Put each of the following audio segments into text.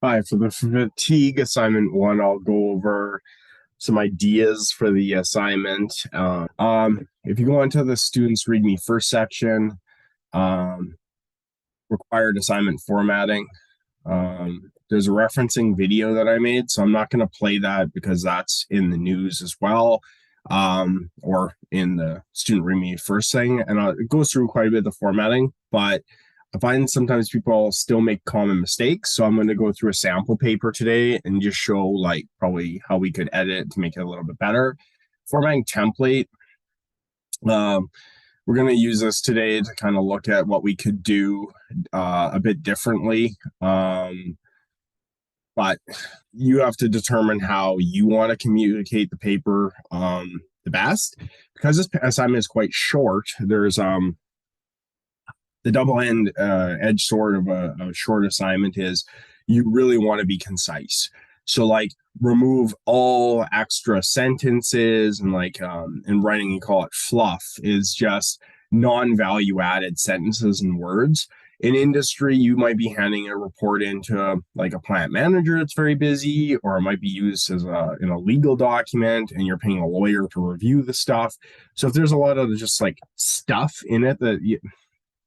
Hi, for the fatigue assignment one, I'll go over some ideas for the assignment. If you go into the students read me first section, um, required assignment formatting, there's a referencing video that I made, so I'm not going to play that because that's in the news as well, or in the student read me first thing, and it goes through quite a bit of the formatting, but I find sometimes people still make common mistakes. So I'm going to go through a sample paper today and just show like probably how we could edit it to make it a little bit better. Formatting template. We're going to use this today to kind of look at what we could do a bit differently. But you have to determine how you want to communicate the paper the best. Because this assignment is quite short, there's the double-end edge sword of a short assignment is you really want to be concise. So like remove all extra sentences and like in writing you call it fluff is just non-value added sentences and words. In industry, you might be handing a report into like a plant manager that's very busy, or it might be used as in a legal document and you're paying a lawyer to review the stuff. So if there's a lot of just like stuff in it that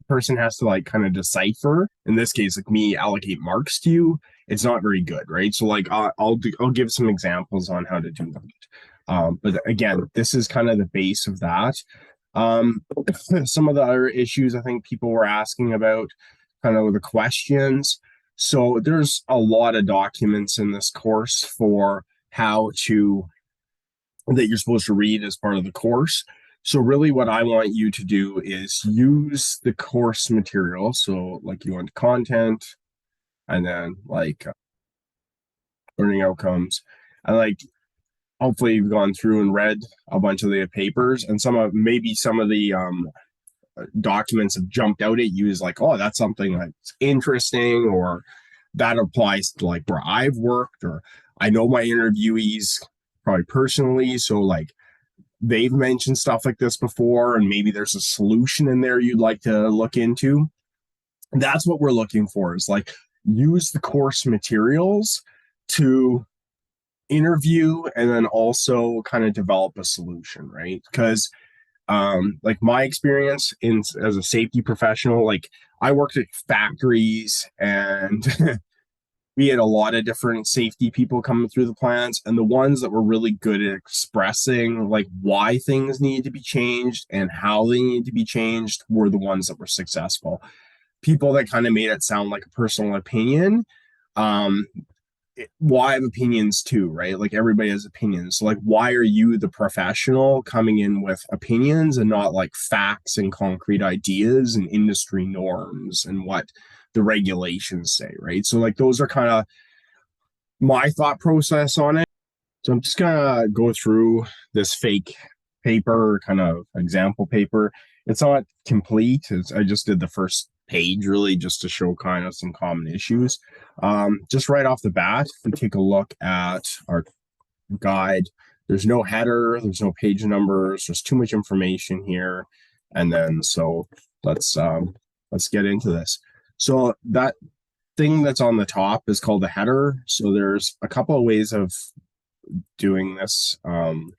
person has to like kind of decipher, in this case like me allocate marks to you, it's not very good, right? So like I'll give some examples on how to do that, but again, this is kind of the base of that. Some of the other issues I think people were asking about, kind of the questions. So there's a lot of documents in this course for how to that you're supposed to read as part of the course. So really what I want you to do is use the course material. So like you want content and then like learning outcomes, and like hopefully you've gone through and read a bunch of the papers, and maybe some of the documents have jumped out at you as like, oh, that's something that's interesting, or that applies to like where I've worked, or I know my interviewees probably personally, so like they've mentioned stuff like this before, and maybe there's a solution in there you'd like to look into. That's what we're looking for, is like use the course materials to interview and then also kind of develop a solution, right? Because like my experience in as a safety professional, like I worked at factories and we had a lot of different safety people coming through the plants, and the ones that were really good at expressing like why things needed to be changed and how they needed to be changed were the ones that were successful. People that kind of made it sound like a personal opinion, um well, I have opinions too, right? Like everybody has opinions. So like, why are you the professional coming in with opinions and not like facts and concrete ideas and industry norms and what the regulations say, right? So like those are kind of my thought process on it. So I'm just gonna go through this fake paper, kind of example paper. It's not complete. I just did the first page really just to show kind of some common issues. Just right off the bat, if we take a look at our guide, there's no header, there's no page numbers, there's too much information here. And then so let's get into this. So that thing that's on the top is called a header. So there's a couple of ways of doing this. You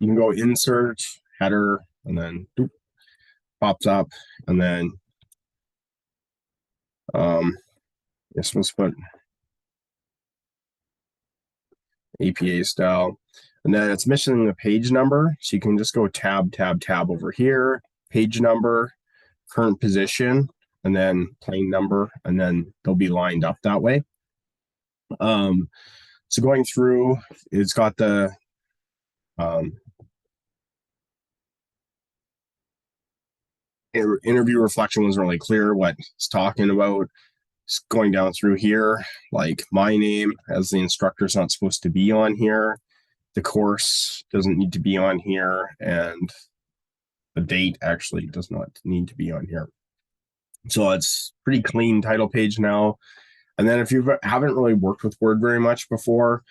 can go insert header and then doop, pops up, and then you're supposed to put APA style, and then it's missing the page number, so you can just go tab over here, page number, current position, and then plane number, and then they'll be lined up that way. So going through, it's got the interview reflection wasn't really clear what it's talking about. It's going down through here, like my name as the instructor is not supposed to be on here. The course doesn't need to be on here, and the date actually does not need to be on here. So it's pretty clean title page now. And then if you haven't really worked with Word very much before,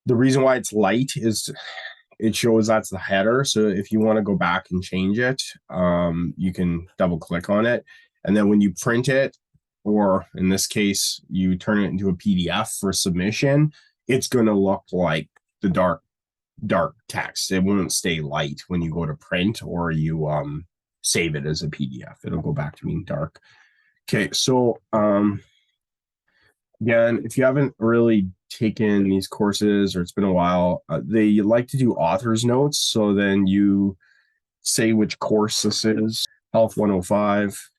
the reason why it's light is it shows that's the header. So if you want to go back and change it, you can double click on it. And then when you print it, or in this case, you turn it into a PDF for submission, it's going to look like the dark text. It won't stay light when you go to print or you save it as a PDF. It'll go back to being dark. Okay, so again, if you haven't really taken these courses or it's been a while, they like to do author's notes. So then you say which course this is. Health 105.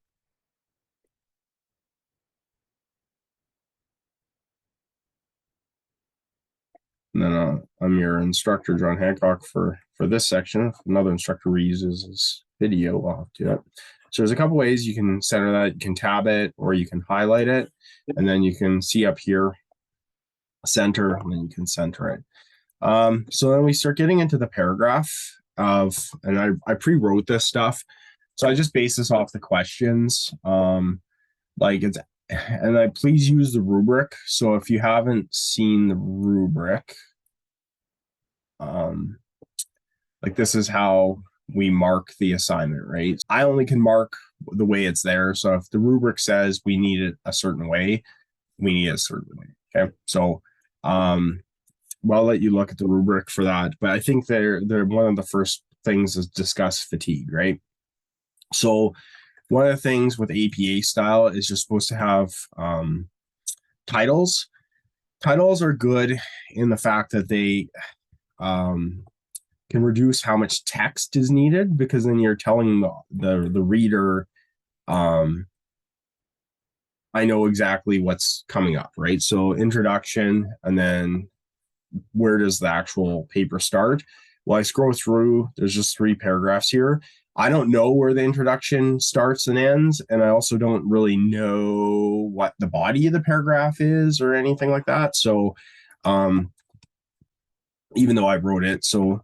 And then I'm your instructor, John Hancock, for this section. If another instructor reuses this video, I'll have to do that. So there's a couple ways you can center that. You can tab it or you can highlight it. And then you can see up here, center, and then you can center it. So then we start getting into the paragraph and I pre-wrote this stuff. So I just base this off the questions. Like it's, and I please use the rubric. So if you haven't seen the rubric, like this is how we mark the assignment, right? I only can mark the way it's there. So if the rubric says we need it a certain way, we need it a certain way. Okay. So, well, I'll let you look at the rubric for that. But I think they're one of the first things is discuss fatigue, right? So one of the things with APA style is you're supposed to have titles. Titles are good in the fact that they can reduce how much text is needed, because then you're telling the reader, I know exactly what's coming up, right? So introduction, and then where does the actual paper start? Well, I scroll through, there's just 3 paragraphs here. I don't know where the introduction starts and ends, and I also don't really know what the body of the paragraph is or anything like that. So even though I wrote it, so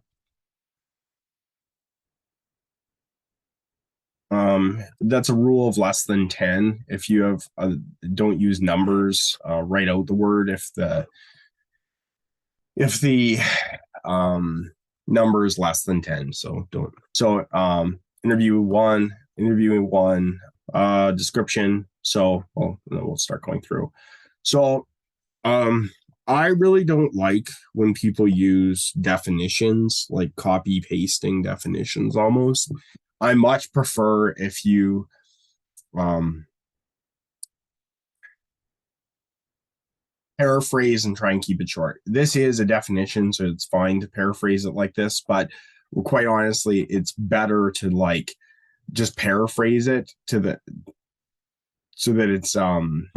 that's a rule of less than 10. If you have don't use numbers, write out the word if the number is less than 10. So don't. So interviewing one, description. So well, then we'll start going through. So I really don't like when people use definitions, like copy pasting definitions almost. I much prefer if you paraphrase and try and keep it short. This is a definition, so it's fine to paraphrase it like this, but quite honestly, it's better to like just paraphrase it to the so that it's kind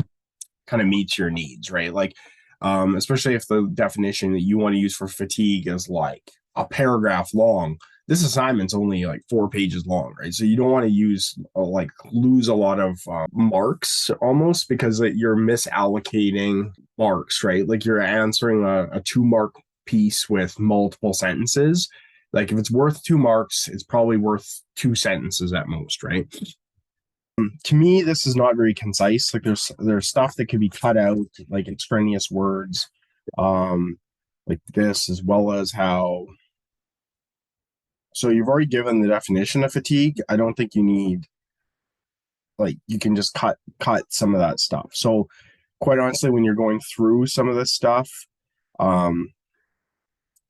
of meets your needs, right? Like especially if the definition that you want to use for fatigue is like a paragraph long. This assignment's only like 4 pages long, right? So you don't want to use like lose a lot of marks almost, because you're misallocating marks, right? Like you're answering a 2-mark piece with multiple sentences. Like if it's worth 2 marks, it's probably worth 2 sentences at most, right? To me, this is not very concise. Like there's stuff that could be cut out, like extraneous words, like this, as well as how. So you've already given the definition of fatigue. I don't think you need, like, you can just cut some of that stuff. So quite honestly, when you're going through some of this stuff,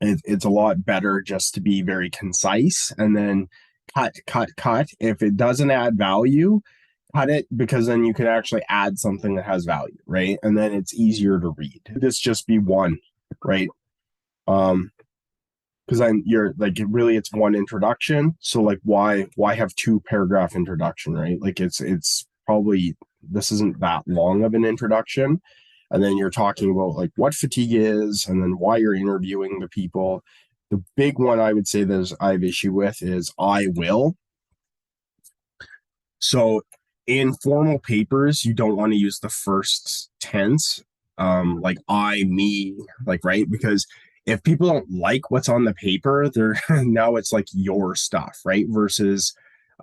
it's a lot better just to be very concise and then cut. If it doesn't add value, cut it, because then you can actually add something that has value, right? And then it's easier to read. This just be one, right? Because then you're like, really it's one introduction. So like why have 2-paragraph introduction, right? Like it's probably, this isn't that long of an introduction. And then you're talking about like what fatigue is and then why you're interviewing the people. The big one I would say that I have issue with is I will. So in formal papers, you don't want to use the first tense, like I, me, like, right? Because if people don't like what's on the paper, they're now it's like your stuff, right? Versus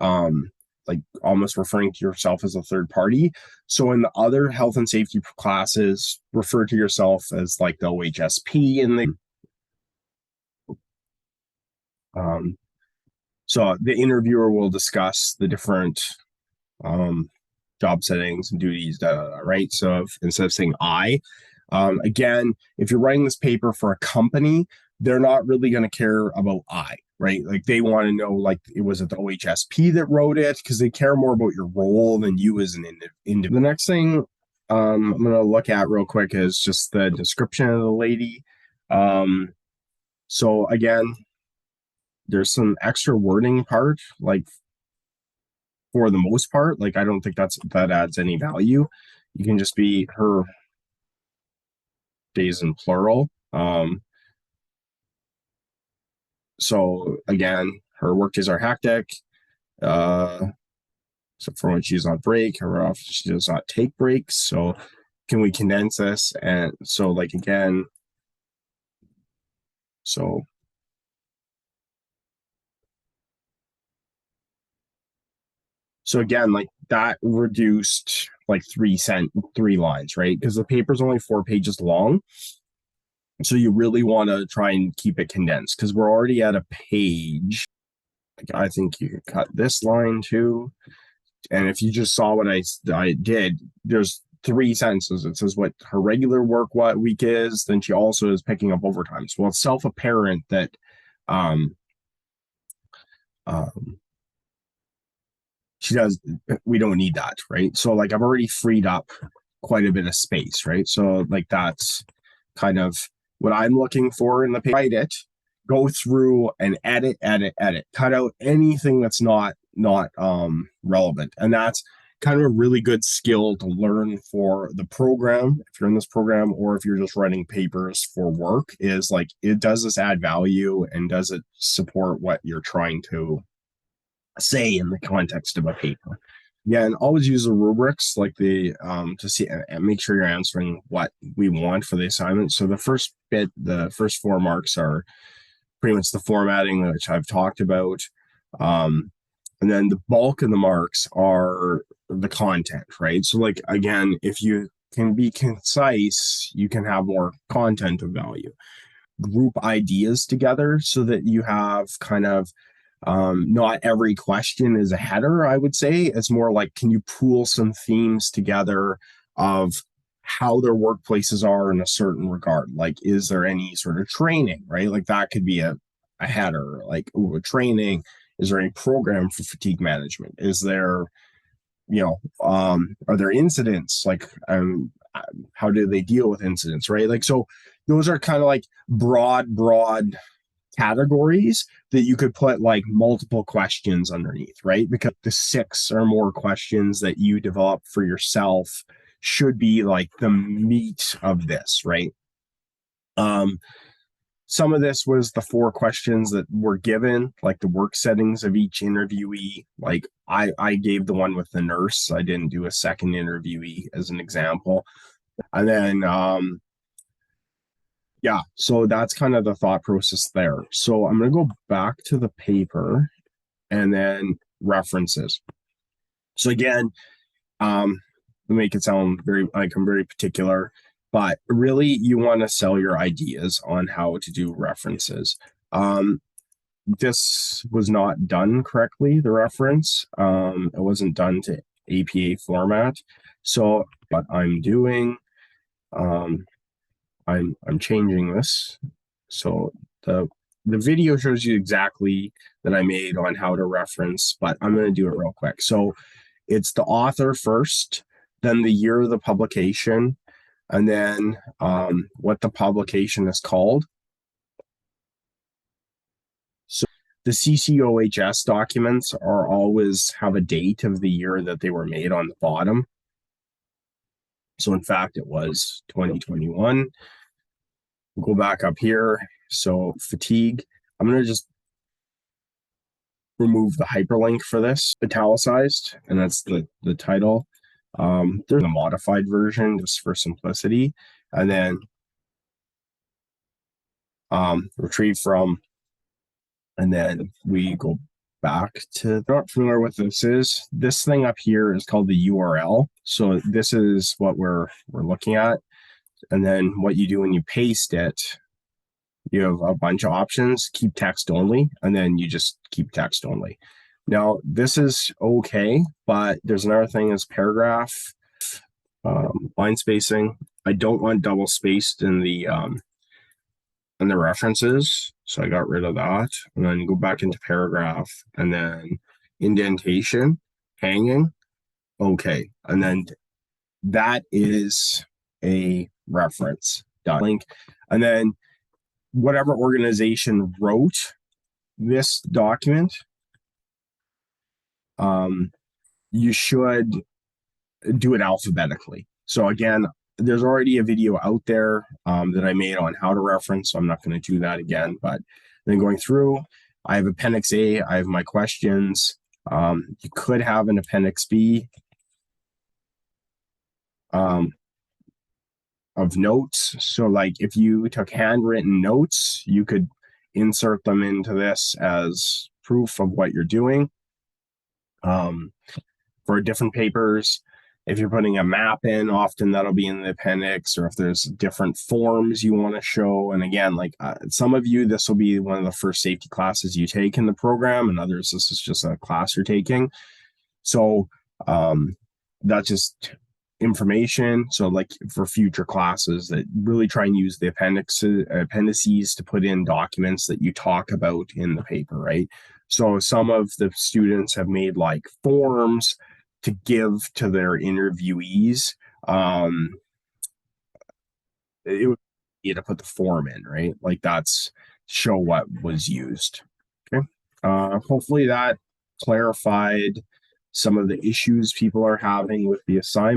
like almost referring to yourself as a third party. So in the other health and safety classes, refer to yourself as like the OHSP in the so the interviewer will discuss the different job settings and duties, right? So instead of saying I, again, if you're writing this paper for a company, they're not really going to care about I, right? Like they want to know, like, it was it the OHSP that wrote it, because they care more about your role than you as an individual. The next thing I'm going to look at real quick is just the description of the lady. So again, there's some extra wording part, like for the most part, like I don't think that adds any value. You can just be her days in plural. So again, her work days are hectic. So for when she's on break, her off, she does not take breaks. So can we condense this? And so like again, so again, like that reduced like 3 lines, right? Because the paper's only 4 pages long. So you really want to try and keep it condensed, because we're already at a page. Like I think you could cut this line too. And if you just saw what I did, there's 3 sentences. It says what her regular work what week is. Then she also is picking up overtime. So it's self-apparent that um, um, she does. We don't need that, right? So like I've already freed up quite a bit of space, right? So like that's kind of what I'm looking for in the paper. Write it, go through and edit, cut out anything that's not relevant, and that's kind of a really good skill to learn for the program if you're in this program, or if you're just writing papers for work, is like, it does this add value and does it support what you're trying to say in the context of a paper. Yeah, and always use the rubrics, like the to see and make sure you're answering what we want for the assignment. So the first 4 marks are pretty much the formatting, which I've talked about. And then the bulk of the marks are the content, right? So like again, if you can be concise, you can have more content of value. Group ideas together so that you have kind of not every question is a header, I would say. It's more like, can you pool some themes together of how their workplaces are in a certain regard? Like, is there any sort of training, right? Like that could be a header, like, ooh, training. Is there any program for fatigue management? Is there, are there incidents? Like, how do they deal with incidents, right? Like, so those are kind of like broad categories that you could put like multiple questions underneath, right? Because the 6 or more questions that you develop for yourself should be like the meat of this, right? Some of this was the 4 questions that were given, like the work settings of each interviewee. Like I gave the one with the nurse. I didn't do a second interviewee as an example. And then yeah, so that's kind of the thought process there. So I'm going to go back to the paper and then references. So again, make it sound very like I'm very particular, but really you want to sell your ideas on how to do references. This was not done correctly, the reference. It wasn't done to APA format. So what I'm doing, I'm changing this. So the video shows you exactly that I made on how to reference, but I'm going to do it real quick. So it's the author first, then the year of the publication, and then what the publication is called. So the CCOHS documents are always have a date of the year that they were made on the bottom. So in fact, it was 2021. We'll go back up here. So fatigue, I'm going to just remove the hyperlink for this, italicized, and that's the title. There's a modified version just for simplicity, and then retrieve from, and then we go back to, not familiar with this is. This thing up here is called the URL. So this is what we're looking at. And then what you do when you paste it, you have a bunch of options, keep text only, and then you just keep text only. Now, this is okay, but there's another thing is paragraph, line spacing. I don't want double spaced in the references. So I got rid of that. And then go back into paragraph and then indentation, hanging. Okay. And then that is a reference dot link. And then whatever organization wrote this document, you should do it alphabetically. So again, there's already a video out there that I made on how to reference. So I'm not going to do that again, but then going through, I have Appendix A, I have my questions. You could have an Appendix B of notes. So like if you took handwritten notes, you could insert them into this as proof of what you're doing. For different papers, if you're putting a map in, often that'll be in the appendix, or if there's different forms you want to show. And again, like some of you, this will be one of the first safety classes you take in the program, and others, this is just a class you're taking. So that's just information. So like for future classes that really try and use the appendices to put in documents that you talk about in the paper, right? So some of the students have made like forms to give to their interviewees. It would be to put the form in, right? Like that's show what was used. Okay. Hopefully that clarified some of the issues people are having with the assignment.